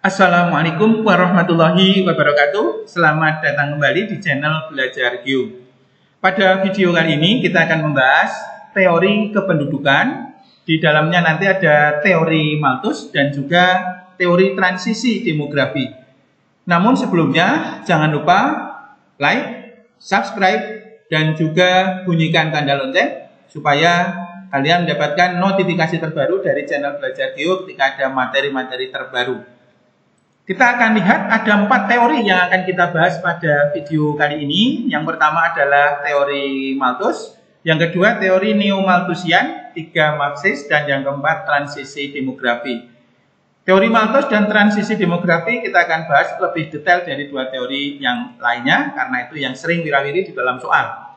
Assalamualaikum warahmatullahi wabarakatuh. Selamat datang kembali di channel Belajar Geo. Pada video kali ini kita akan membahas teori kependudukan. Di dalamnya nanti ada teori Malthus dan juga teori transisi demografi. Namun sebelumnya jangan lupa like, subscribe, dan juga bunyikan tanda lonceng supaya kalian mendapatkan notifikasi terbaru dari channel Belajar Geo ketika ada materi-materi terbaru. Kita akan lihat ada 4 teori yang akan kita bahas pada video kali ini. Yang pertama adalah teori Malthus, yang kedua teori Neo-Malthusian, 3 Marxis, dan yang keempat transisi demografi. Teori Malthus dan transisi demografi kita akan bahas lebih detail dari 2 teori yang lainnya, karena itu yang sering wirawiri di dalam soal.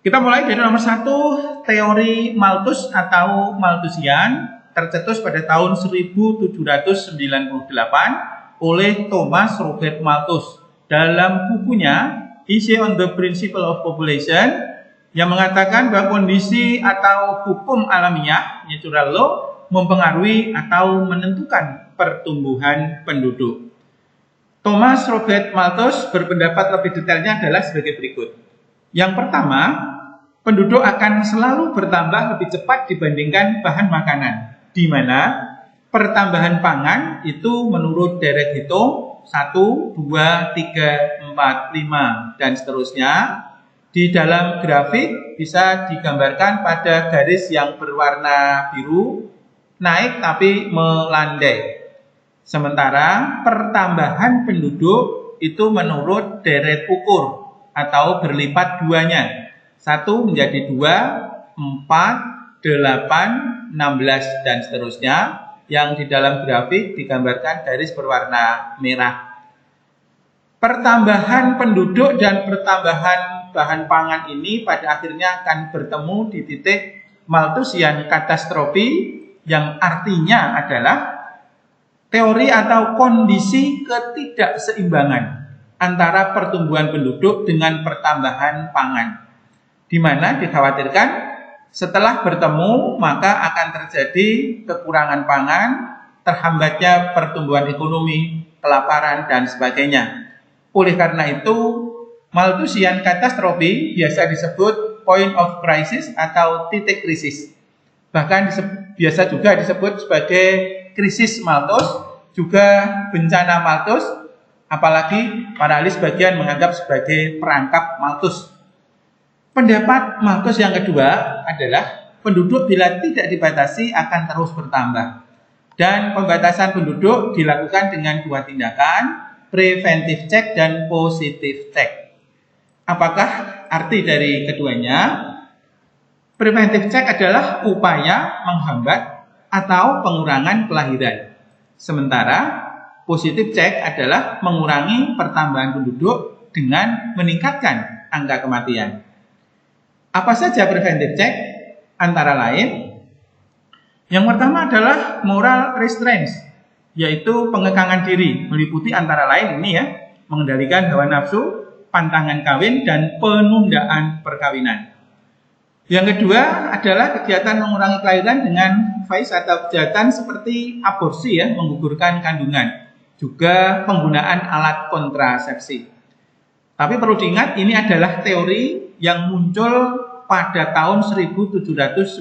Kita mulai dari nomor 1, teori Malthus atau Malthusian, tercetus pada tahun 1798 oleh Thomas Robert Malthus dalam bukunya Essay on the Principle of Population, yang mengatakan bahwa kondisi atau hukum alamiah natural law mempengaruhi atau menentukan pertumbuhan penduduk. Thomas Robert Malthus berpendapat lebih detailnya adalah sebagai berikut. Yang pertama, penduduk akan selalu bertambah lebih cepat dibandingkan bahan makanan, di mana pertambahan pangan itu menurut deret hitung 1, 2, 3, 4, 5, dan seterusnya. Di dalam grafik bisa digambarkan pada garis yang berwarna biru, naik tapi melandai. Sementara pertambahan penduduk itu menurut deret ukur atau berlipat duanya. 1 menjadi 2, 4, 8, 16, dan seterusnya. Yang di dalam grafik digambarkan garis berwarna merah. Pertambahan penduduk dan pertambahan bahan pangan ini pada akhirnya akan bertemu di titik Malthusian katastrofi, yang artinya adalah teori atau kondisi ketidakseimbangan antara pertumbuhan penduduk dengan pertambahan pangan, di mana dikhawatirkan setelah bertemu maka akan terjadi kekurangan pangan, terhambatnya pertumbuhan ekonomi, kelaparan, dan sebagainya. Oleh karena itu, Malthusian katastrofi biasa disebut point of crisis atau titik krisis. Bahkan biasa juga disebut sebagai krisis Malthus, juga bencana Malthus, apalagi para ahli sebagian menganggap sebagai perangkap Malthus. Pendapat Malthus yang kedua adalah penduduk bila tidak dibatasi akan terus bertambah. Dan pembatasan penduduk dilakukan dengan 2 tindakan, preventive check dan positive check. Apakah arti dari keduanya? Preventive check adalah upaya menghambat atau pengurangan kelahiran. Sementara positive check adalah mengurangi pertambahan penduduk dengan meningkatkan angka kematian. Apa saja preventive check? Antara lain, yang pertama adalah moral restraints, yaitu pengekangan diri, meliputi antara lain ini ya, mengendalikan hawa nafsu, pantangan kawin, dan penundaan perkawinan. Yang kedua adalah kegiatan mengurangi kelahiran dengan vice atau kejahatan seperti aborsi ya, menggugurkan kandungan, juga penggunaan alat kontrasepsi. Tapi perlu diingat, ini adalah teori yang muncul pada tahun 1798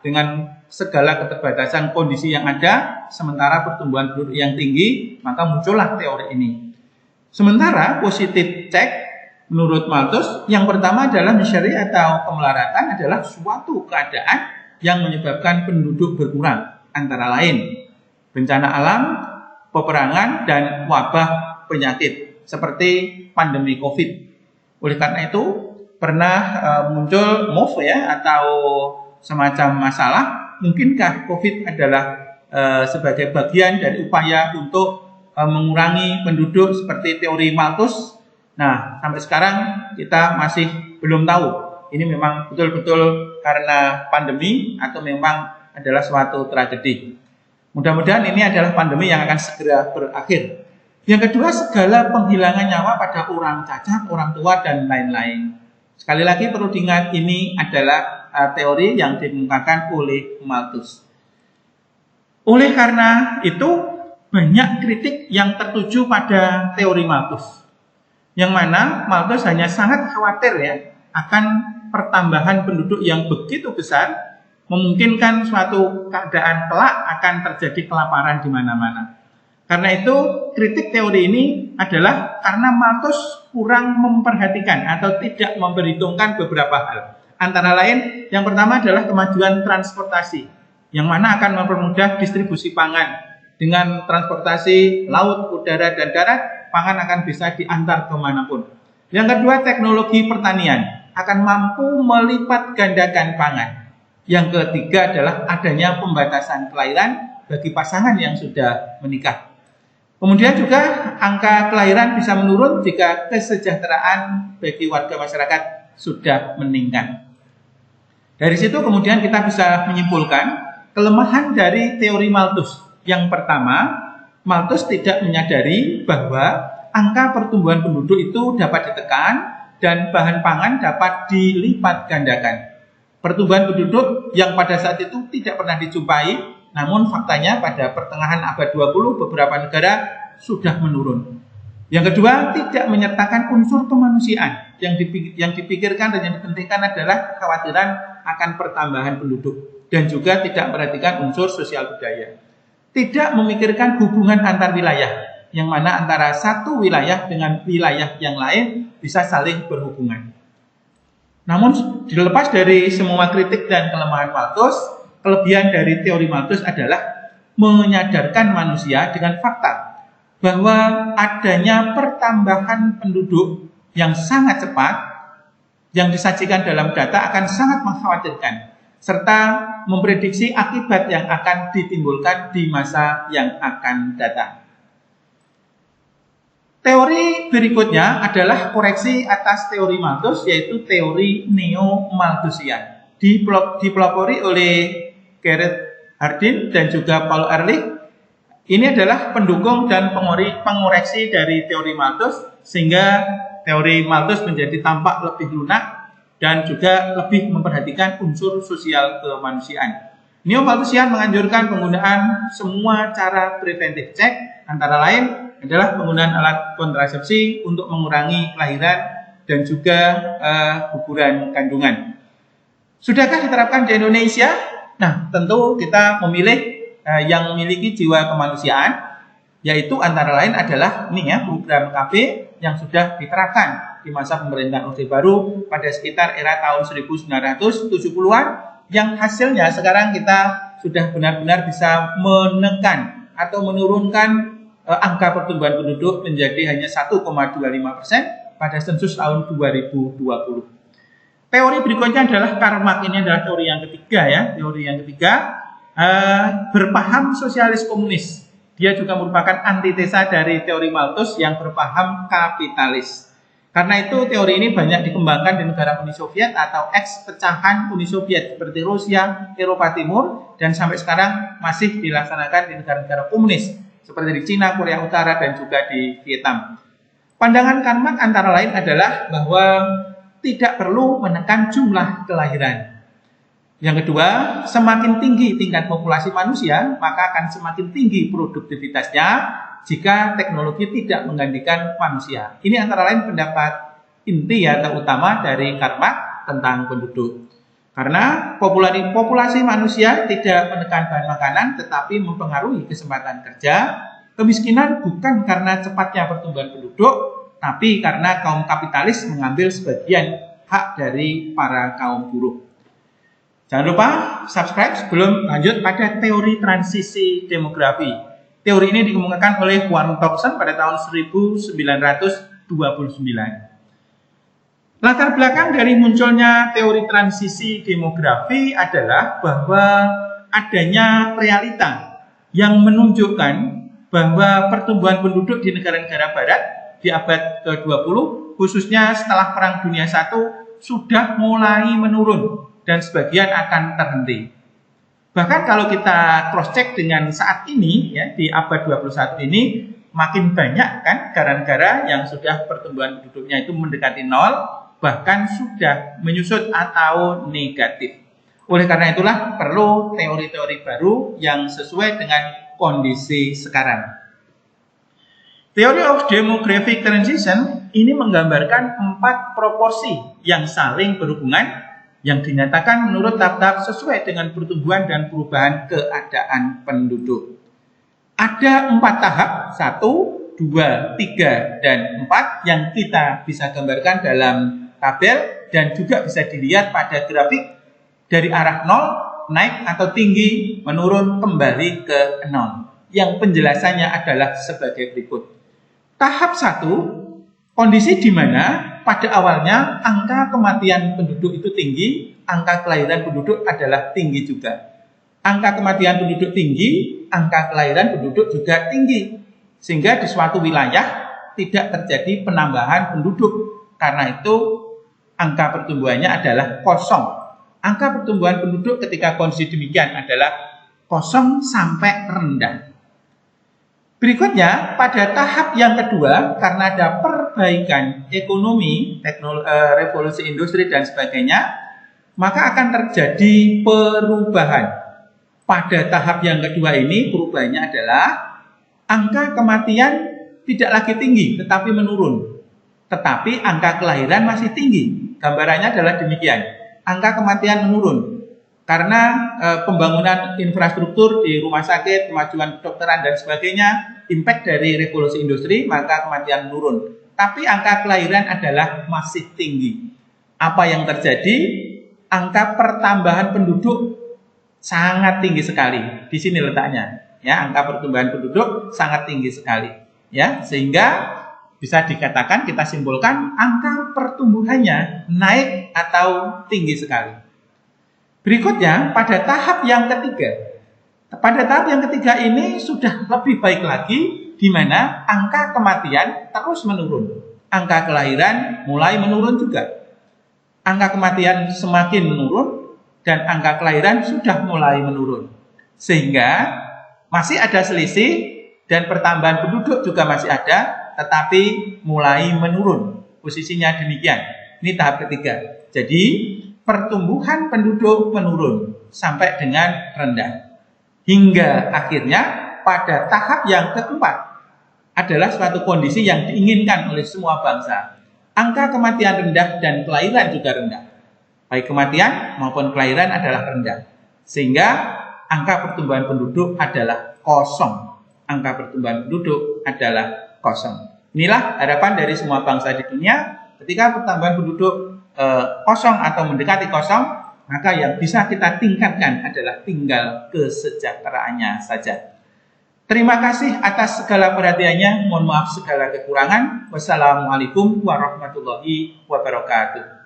dengan segala keterbatasan kondisi yang ada, sementara pertumbuhan penduduk yang tinggi, maka muncullah teori ini. Sementara positive check menurut Malthus, yang pertama adalah misery atau kemelaratan adalah suatu keadaan yang menyebabkan penduduk berkurang, antara lain bencana alam, peperangan, dan wabah penyakit seperti pandemi COVID. Oleh karena itu pernah muncul MOVE ya, atau semacam masalah, mungkinkah COVID adalah sebagai bagian dari upaya untuk mengurangi penduduk seperti teori Malthus? Nah, sampai sekarang kita masih belum tahu ini memang betul-betul karena pandemi atau memang adalah suatu tragedi. Mudah-mudahan ini adalah pandemi yang akan segera berakhir. Yang kedua, segala penghilangan nyawa pada orang cacat, orang tua, dan lain-lain. Sekali lagi perlu diingat, ini adalah teori yang dikemukakan oleh Malthus. Oleh karena itu, banyak kritik yang tertuju pada teori Malthus, yang mana Malthus hanya sangat khawatir ya akan pertambahan penduduk yang begitu besar, memungkinkan suatu keadaan kelak akan terjadi kelaparan di mana-mana. Karena itu kritik teori ini adalah karena Malthus kurang memperhatikan atau tidak memperhitungkan beberapa hal. Antara lain, yang pertama adalah kemajuan transportasi, yang mana akan mempermudah distribusi pangan. Dengan transportasi laut, udara, dan darat, pangan akan bisa diantar kemanapun. Yang kedua, teknologi pertanian akan mampu melipat gandakan pangan. Yang ketiga adalah adanya pembatasan kelahiran bagi pasangan yang sudah menikah. Kemudian juga angka kelahiran bisa menurun jika kesejahteraan bagi warga masyarakat sudah meningkat. Dari situ kemudian kita bisa menyimpulkan kelemahan dari teori Malthus. Yang pertama, Malthus tidak menyadari bahwa angka pertumbuhan penduduk itu dapat ditekan dan bahan pangan dapat dilipat gandakan. Pertumbuhan penduduk yang pada saat itu tidak pernah dijumpai, namun faktanya pada pertengahan abad 20 beberapa negara sudah menurun. Yang kedua, tidak menyertakan unsur kemanusiaan. Yang dipikirkan dan yang dipentingkan adalah kekhawatiran akan pertambahan penduduk dan juga tidak memperhatikan unsur sosial budaya. Tidak memikirkan hubungan antar wilayah, yang mana antara satu wilayah dengan wilayah yang lain bisa saling berhubungan. Namun dilepas dari semua kritik dan kelemahan Malthus, kelebihan dari teori Malthus adalah menyadarkan manusia dengan fakta bahwa adanya pertambahan penduduk yang sangat cepat yang disajikan dalam data akan sangat mengkhawatirkan, serta memprediksi akibat yang akan ditimbulkan di masa yang akan datang. Teori berikutnya adalah koreksi atas teori Malthus, yaitu teori neo-Malthusian. Dipelopori oleh Gerhard Hardin dan juga Paul Ehrlich. Ini adalah pendukung dan pengoreksi dari teori Malthus, sehingga teori Malthus menjadi tampak lebih lunak dan juga lebih memperhatikan unsur sosial kemanusiaan. Neo-Malthusian menganjurkan penggunaan semua cara preventive check, antara lain adalah penggunaan alat kontrasepsi untuk mengurangi kelahiran dan juga guguran kandungan. Sudahkah diterapkan di Indonesia? Nah, tentu kita memilih yang memiliki jiwa kemanusiaan, yaitu antara lain adalah ini ya, program KB yang sudah diterapkan di masa pemerintahan Orde Baru pada sekitar era tahun 1970-an, yang hasilnya sekarang kita sudah benar-benar bisa menekan atau menurunkan angka pertumbuhan penduduk menjadi hanya 1,25% pada sensus tahun 2020. Teori berikutnya adalah Karl Marx. Ini adalah teori yang ketiga ya. Teori yang ketiga berpaham sosialis komunis. Dia juga merupakan antitesa dari teori Malthus yang berpaham kapitalis. Karena itu teori ini banyak dikembangkan di negara Uni Soviet atau ex-pecahan Uni Soviet seperti Rusia, Eropa Timur, dan sampai sekarang masih dilaksanakan di negara-negara komunis seperti di Cina, Korea Utara, dan juga di Vietnam. Pandangan Karl Marx antara lain adalah bahwa tidak perlu menekan jumlah kelahiran. Yang kedua, semakin tinggi tingkat populasi manusia, maka akan semakin tinggi produktivitasnya jika teknologi tidak menggantikan manusia. Ini antara lain pendapat inti atau utama dari Karl Marx tentang penduduk. Karena populasi manusia tidak menekan bahan makanan, tetapi mempengaruhi kesempatan kerja. Kemiskinan bukan karena cepatnya pertumbuhan penduduk, tapi karena kaum kapitalis mengambil sebagian hak dari para kaum buruh. Jangan lupa subscribe sebelum lanjut pada teori transisi demografi. Teori ini dikemukakan oleh Warren Thompson pada tahun 1929. Latar belakang dari munculnya teori transisi demografi adalah bahwa adanya realita yang menunjukkan bahwa pertumbuhan penduduk di negara-negara barat di abad ke-20, khususnya setelah Perang Dunia I, sudah mulai menurun dan sebagian akan terhenti. Bahkan kalau kita cross-check dengan saat ini, ya, di abad 21 ini, makin banyak kan negara-negara yang sudah pertumbuhan penduduknya itu mendekati nol, bahkan sudah menyusut atau negatif. Oleh karena itulah perlu teori-teori baru yang sesuai dengan kondisi sekarang. Theory of Demographic Transition ini menggambarkan 4 proporsi yang saling berhubungan yang dinyatakan menurut tahap-tahap sesuai dengan pertumbuhan dan perubahan keadaan penduduk. Ada 4 tahap, 1, 2, 3, dan 4 yang kita bisa gambarkan dalam tabel dan juga bisa dilihat pada grafik dari arah 0, naik atau tinggi, menurun kembali ke 0. Yang penjelasannya adalah sebagai berikut. Tahap 1, kondisi di mana pada awalnya angka kematian penduduk itu tinggi, angka kelahiran penduduk adalah tinggi juga. Angka kematian penduduk tinggi, angka kelahiran penduduk juga tinggi. Sehingga di suatu wilayah tidak terjadi penambahan penduduk. Karena itu angka pertumbuhannya adalah kosong. Angka pertumbuhan penduduk ketika kondisi demikian adalah kosong sampai rendah. Berikutnya, pada tahap yang kedua, karena ada perbaikan ekonomi, revolusi industri dan sebagainya, maka akan terjadi perubahan. Pada tahap yang kedua ini, perubahannya adalah angka kematian tidak lagi tinggi, tetapi menurun. Tetapi angka kelahiran masih tinggi. Gambarannya adalah demikian. Angka kematian menurun. Karena pembangunan infrastruktur di rumah sakit, kemajuan kedokteran dan sebagainya, impact dari revolusi industri, maka kematian menurun. Tapi angka kelahiran adalah masih tinggi. Apa yang terjadi? Angka pertambahan penduduk sangat tinggi sekali. Di sini letaknya. Ya, angka pertumbuhan penduduk sangat tinggi sekali. Ya, sehingga bisa dikatakan, kita simpulkan angka pertumbuhannya naik atau tinggi sekali. Berikutnya, pada tahap yang ketiga. Pada tahap yang ketiga ini sudah lebih baik lagi, di mana angka kematian terus menurun. Angka kelahiran mulai menurun juga. Angka kematian semakin menurun, dan angka kelahiran sudah mulai menurun. Sehingga masih ada selisih, dan pertambahan penduduk juga masih ada, tetapi mulai menurun. Posisinya demikian. Ini tahap ketiga. Jadi, pertumbuhan penduduk menurun sampai dengan rendah. Hingga akhirnya pada tahap yang keempat adalah suatu kondisi yang diinginkan oleh semua bangsa. Angka kematian rendah dan kelahiran juga rendah. Baik kematian maupun kelahiran adalah rendah. Sehingga angka pertumbuhan penduduk adalah kosong. Angka pertumbuhan penduduk adalah kosong. Inilah harapan dari semua bangsa di dunia. Ketika pertambahan penduduk kosong atau mendekati kosong, maka yang bisa kita tingkatkan adalah tinggal kesejahteraannya saja. Terima kasih atas segala perhatiannya. Mohon maaf segala kekurangan. Wassalamualaikum warahmatullahi wabarakatuh.